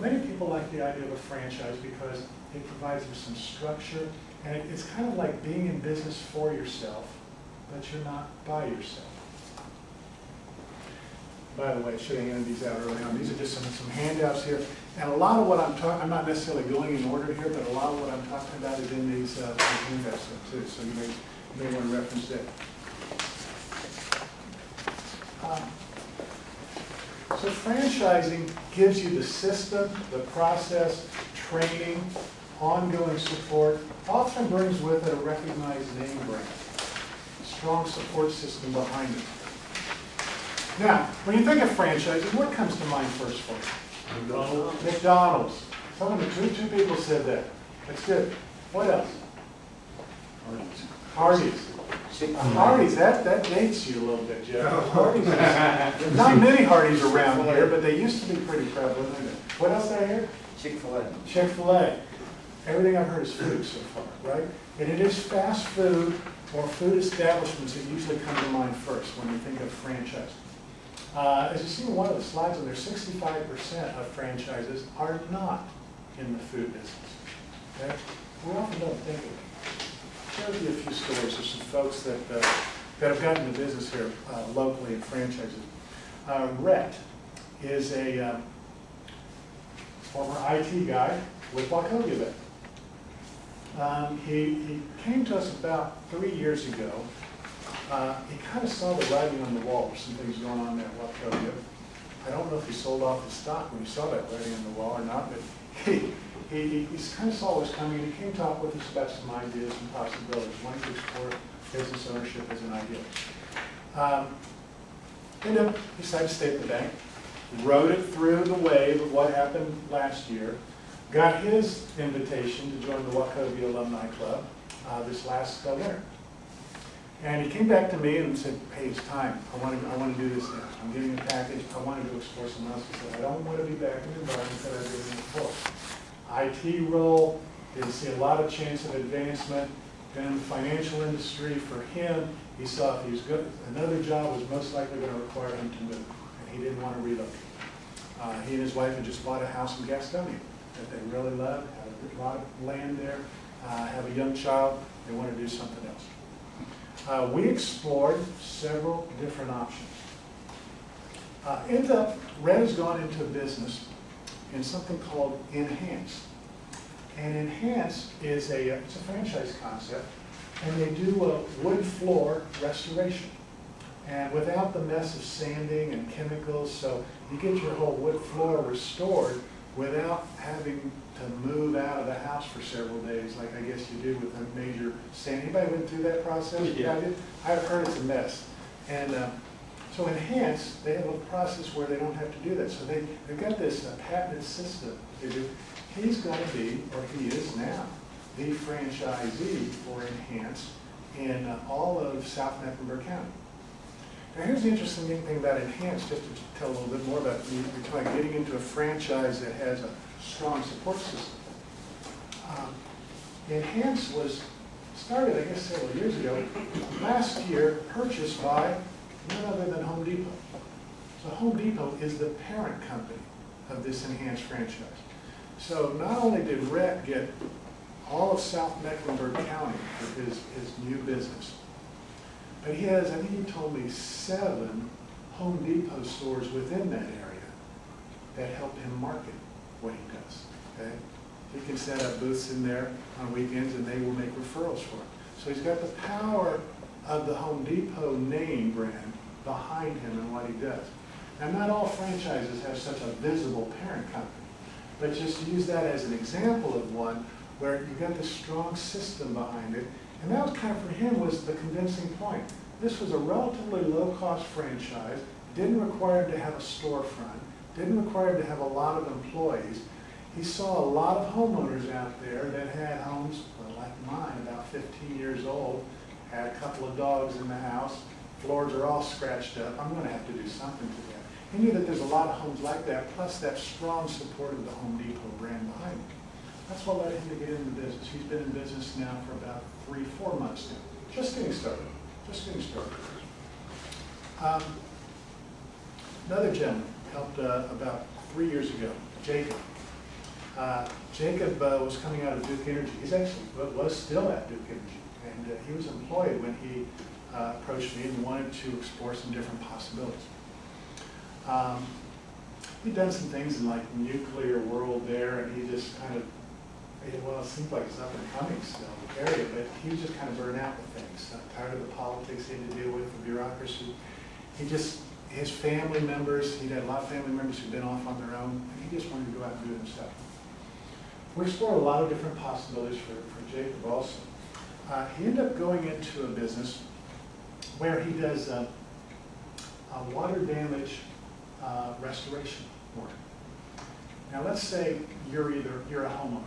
many people like the idea of a franchise because it provides them some structure, and it's kind of like being in business for yourself, but you're not by yourself. By the way, I should have handed these out early on. These are just some handouts here. And a lot of what I'm talking, I'm not necessarily going in order here, but a lot of what I'm talking about is in these handouts too, so you may want to reference that. So franchising gives you the system, the process, training, ongoing support, often brings with it a recognized name brand, a strong support system behind it. Now, when you think of franchising, what comes to mind first for you? McDonald's. McDonald's. Two people said that. That's good. What else? Hardee's. Hardee's, that dates you a little bit, Jeff. Hardee's. Not many Hardee's around here, but they used to be pretty prevalent. What else did I hear? Chick-fil-A. Chick-fil-A. Everything I've heard is food so far, right? And it is fast food or food establishments that usually come to mind first when you think of franchise. As you see in one of the slides on there, 65% of franchises are not in the food business. Okay? We often don't think of it. Share with you a few stories of some folks that have gotten into business here locally in franchises. Rhett is a former IT guy with Wachovia. He came to us about 3 years ago. He kind of saw the writing on the wall. There's some things going on there at Wachovia. I don't know if he sold off his stock when he saw that writing on the wall or not, but he kind of saw what was coming, and he came to talk with us about some ideas and possibilities, wanting to explore business ownership as an idea. Ended up, decided to stay at the bank, rode it through the wave of what happened last year, got his invitation to join the Wachovia Alumni Club this last winter. And he came back to me and said, hey, it's time. I want to do this now. I'm getting a package. I wanted to explore something else. He said, I don't want to be back in the environment that I've been in before. IT role, didn't see a lot of chance of advancement. Been in the financial industry. For him, he saw if he was good, another job was most likely going to require him to move. And he didn't want to relocate. He and his wife had just bought a house in Gastonia that they really loved, had a lot of land there, have a young child. They wanted to do something else. We explored several different options. Red has gone into a business in something called Enhance. And Enhance is it's a franchise concept, and they do a wood floor restoration. And without the mess of sanding and chemicals, so you get your whole wood floor restored without having to move out of the house for several days, like I guess you do with a major sand. Anybody went through that process? Yeah. I've heard it's a mess. And so Enhance, they have a process where they don't have to do that. So they've got this patented system. They do. He's going to be, or he is now, the franchisee for Enhance in all of South Mecklenburg County. Now here's the interesting thing about Enhance, just to tell a little bit more about it. You're talking about getting into a franchise that has a strong support system. Enhance was started, I guess, several years ago. Last year, purchased by none other than Home Depot. So Home Depot is the parent company of this Enhance franchise. So not only did Rhett get all of South Mecklenburg County for his new business, but he has, I think he told me, 7 Home Depot stores within that area that help him market what he does. Okay? He can set up booths in there on weekends and they will make referrals for him. So he's got the power of the Home Depot name brand behind him and what he does. Now, not all franchises have such a visible parent company, but just use that as an example of one where you've got this strong system behind it. And that was kind of, for him, was the convincing point. This was a relatively low-cost franchise, didn't require him to have a storefront, didn't require him to have a lot of employees. He saw a lot of homeowners out there that had homes, well, like mine, about 15 years old, had a couple of dogs in the house, floors are all scratched up. I'm going to have to do something to that. He knew that there's a lot of homes like that, plus that strong support of the Home Depot brand behind him. That's what led him to get into business. He's been in business now for about 3-4 months now. Just getting started. Just getting started. Another gentleman helped about 3 years ago, Jacob. Jacob was coming out of Duke Energy. He's actually was still at Duke Energy, and he was employed when he approached me and wanted to explore some different possibilities. He'd done some things in like the nuclear world there, and he just kind of, well, it seems like it's up and coming still area, but he was just kind of burned out with things. Tired of the politics he had to deal with, the bureaucracy. His family members, he'd had a lot of family members who'd been off on their own, and he just wanted to go out and do it himself. We explored a lot of different possibilities for Jacob also. He ended up going into a business where he does water damage restoration work. Now let's say you're a homeowner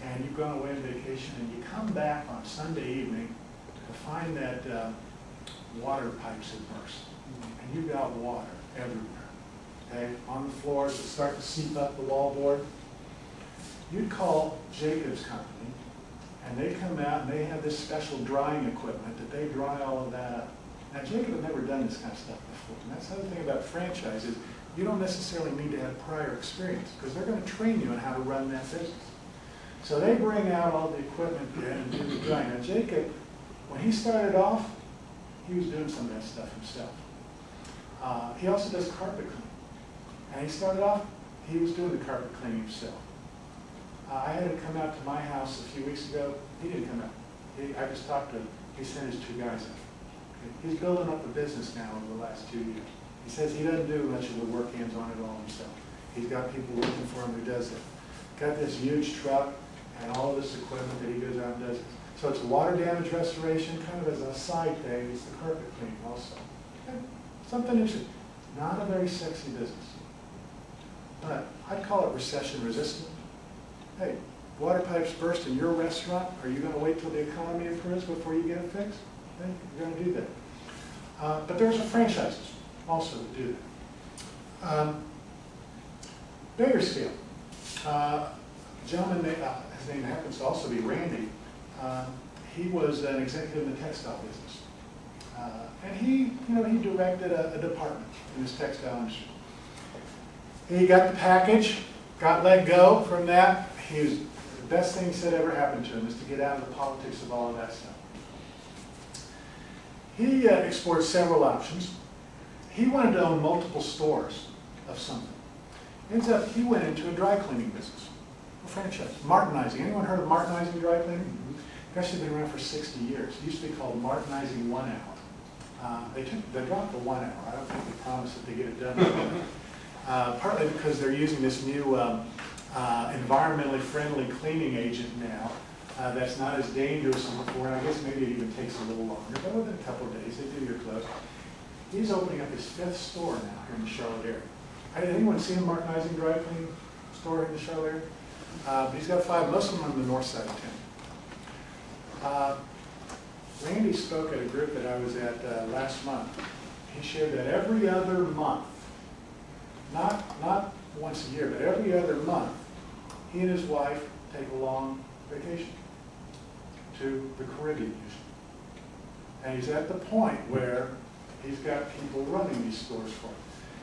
and you've gone away on vacation and you come back on Sunday evening to find that water pipes have burst. And you've got water everywhere, okay, on the floors that start to seep up the wallboard. You'd call Jacob's company, and they come out and they have this special drying equipment that they dry all of that up. Now, Jacob had never done this kind of stuff before, and that's the other thing about franchises. You don't necessarily need to have prior experience, because they're going to train you on how to run that business. So they bring out all the equipment there and do the drying. Now, Jacob, when he started off, he was doing some of that stuff himself. He also does carpet cleaning. And he started off, he was doing the carpet cleaning himself. I had him come out to my house a few weeks ago. He didn't come out. I just talked to him. He sent his 2 guys out. Okay. He's building up a business now over the last 2 years. He says he doesn't do much of the work hands-on at all himself. He's got people working for him who does it. Got this huge truck and all of this equipment that he goes out and does. So it's water damage restoration, kind of as a side thing. It's the carpet cleaning also. Okay. Something interesting. Not a very sexy business. But I'd call it recession resistant. Hey, water pipes burst in your restaurant. Are you going to wait till the economy improves before you get it fixed? Then you're going to do that. But there's franchises also that do that. Bigger scale. Gentleman, his name happens to also be Randy. He was an executive in the textile business. And he directed a department in this textile industry. He got the package, got let go from that. The best thing he said ever happened to him is to get out of the politics of all of that stuff. He explored several options. He wanted to own multiple stores of something. Ends up, he went into a dry cleaning business, a franchise. Martinizing. Anyone heard of Martinizing dry cleaning? Mm-hmm. It's actually been around for 60 years. It used to be called Martinizing 1 hour. They dropped the 1 hour. I don't think they promised that they get it done. Partly because they're using this new environmentally friendly cleaning agent now that's not as dangerous as before, and I guess maybe it even takes a little longer, but within a couple of days they do your clothes. He's opening up his 5th store now here in the Charlotte area. Has anyone seen a Martinizing dry cleaning store in the Charlotte area? He's got 5, most of them on the north side of town. Randy spoke at a group that I was at last month. He shared that every other month, not once a year, but every other month, he and his wife take a long vacation to the Caribbean usually. And he's at the point where he's got people running these stores for him.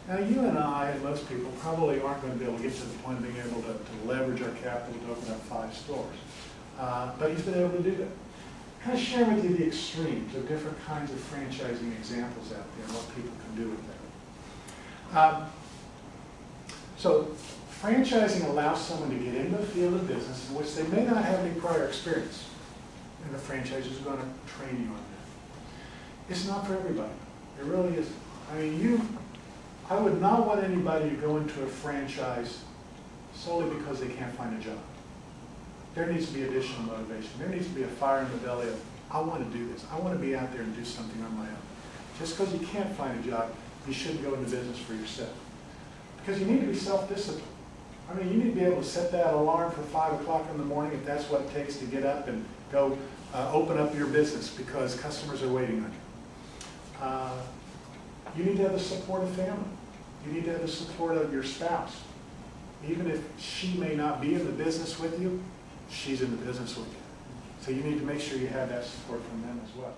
Now you and I and most people probably aren't going to be able to get to the point of being able to leverage our capital to open up 5 stores. But he's been able to do that. Kind of share with you the extremes of different kinds of franchising examples out there and what people can do with that. So franchising allows someone to get into a field of business in which they may not have any prior experience, and the franchise is going to train you on that. It's not for everybody. It really isn't. I mean, I would not want anybody to go into a franchise solely because they can't find a job. There needs to be additional motivation. There needs to be a fire in the belly of, I want to do this. I want to be out there and do something on my own. Just because you can't find a job, you shouldn't go into business for yourself. Because you need to be self-disciplined. I mean, you need to be able to set that alarm for 5 o'clock in the morning if that's what it takes to get up and go open up your business because customers are waiting on you. You need to have the support of family. You need to have the support of your spouse. Even if she may not be in the business with you, she's in the business with you. So you need to make sure you have that support from them as well.